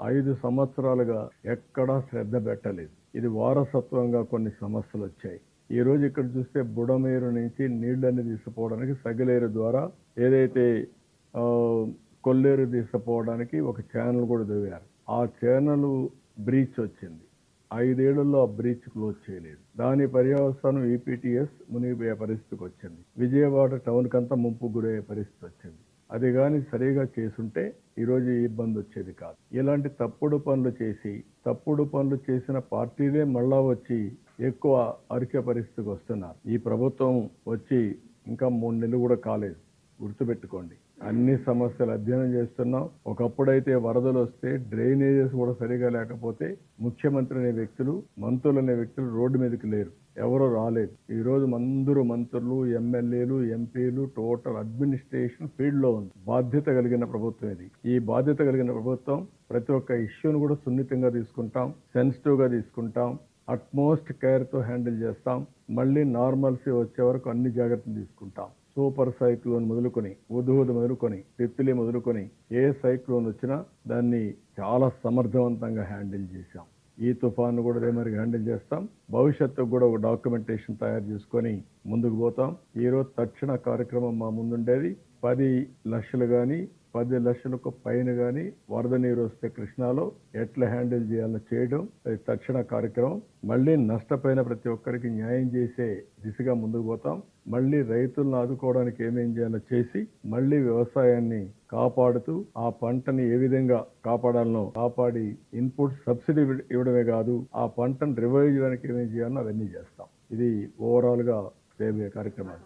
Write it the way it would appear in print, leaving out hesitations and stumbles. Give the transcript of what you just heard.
5 సంవత్సరాలుగా ఎక్కడా శ్రద్ధ పెట్టలేదు. ఇది వారసత్వంగా కొన్ని సమస్యలు వచ్చాయి. ఈ రోజు ఇక్కడ చూస్తే బుడమేరు నుంచి నీళ్లన్నీ తీసుకుపోవడానికి సగిలేరు ద్వారా ఏదైతే ఆ, కొల్లేరు తీసుకుపోవడానికి ఒక ఛానల్ కూడా దిగారు. ఆ ఛానల్ బ్రీచ్ వచ్చింది. 5 ఏళ్లలో ఆ బ్రీచ్ క్లోజ్ చేయలేదు. దాని పర్యవసానం ఈపీటీఎస్ మునిగిపోయే పరిస్థితికి వచ్చింది. విజయవాడ టౌన్ కంతా ముంపు గురయ్యే పరిస్థితి వచ్చింది. అది కానీ సరిగా చేసుంటే ఈరోజు ఈ ఇబ్బంది వచ్చేది కాదు. ఇలాంటి తప్పుడు పనులు చేసిన పార్టీలే మళ్ళా వచ్చి ఎక్కువ అరికే పరిస్థితికి వస్తున్నారు. ఈ ప్రభుత్వం వచ్చి ఇంకా 3 నెలలు కూడా కాలేదు. గుర్తుపెట్టుకోండి, అన్ని సమస్యలు అధ్యయనం చేస్తున్నాం. ఒకప్పుడైతే వరదలు వస్తే డ్రైనేజెస్ కూడా సరిగా లేకపోతే ముఖ్యమంత్రి అనే వ్యక్తులు, మంత్రులు అనే వ్యక్తులు రోడ్డు మీదకి లేరు, ఎవరో రాలేదు. ఈ రోజు అందరూ మంత్రులు, ఎమ్మెల్యేలు, ఎంపీలు, టోటల్ అడ్మినిస్ట్రేషన్ ఫీల్డ్ లో ఉంది. బాధ్యత కలిగిన ప్రభుత్వం ఇది. ఈ బాధ్యత కలిగిన ప్రభుత్వం ప్రతి ఒక్క ఇష్యూను కూడా సున్నితంగా తీసుకుంటాం, సెన్సిటివ్ గా తీసుకుంటాం, అట్మోస్ట్ కేర్ తో హ్యాండిల్ చేస్తాం. మళ్ళీ నార్మల్సీ వచ్చే వరకు అన్ని జాగ్రత్తలు తీసుకుంటాం. సూపర్ సైక్లోన్ మొదలుకొని, ఉదూద్ మొదలుకొని, తిత్లీ మొదలుకొని ఏ సైక్లోన్ వచ్చినా దాన్ని చాలా సమర్థవంతంగా హ్యాండిల్ చేశాం. ఈ తుఫాను కూడా అదే మరి హ్యాండిల్ చేస్తాం. భవిష్యత్తుకు కూడా ఒక డాక్యుమెంటేషన్ తయారు చేసుకొని ముందుకు పోతాం. ఈరోజు తక్షణ కార్యక్రమం మా ముందుండేది 10 లక్షలు కానీ 10 లక్షలకు పైన కానీ వరద నీరు వస్తే కృష్ణాలో ఎట్లా హ్యాండిల్ చేయాలో చేయడం అది తక్షణ కార్యక్రమం. మళ్ళీ నష్టపోయిన ప్రతి ఒక్కరికి న్యాయం చేసే దిశగా ముందుకు పోతాం. మళ్ళీ రైతులను ఆదుకోవడానికి ఏమేం చేయాలో చేసి మళ్ళీ వ్యవసాయాన్ని కాపాడుతూ ఆ పంటని ఏ విధంగా కాపాడాలనో కాపాడి ఇన్పుట్ సబ్సిడీ ఇవ్వడమే కాదు, ఆ పంటను రివైవ్ చేయడానికి ఏమేం చేయాలో అవన్నీ చేస్తాం. ఇది ఓవరాల్ గా రేపు కార్యక్రమాలు.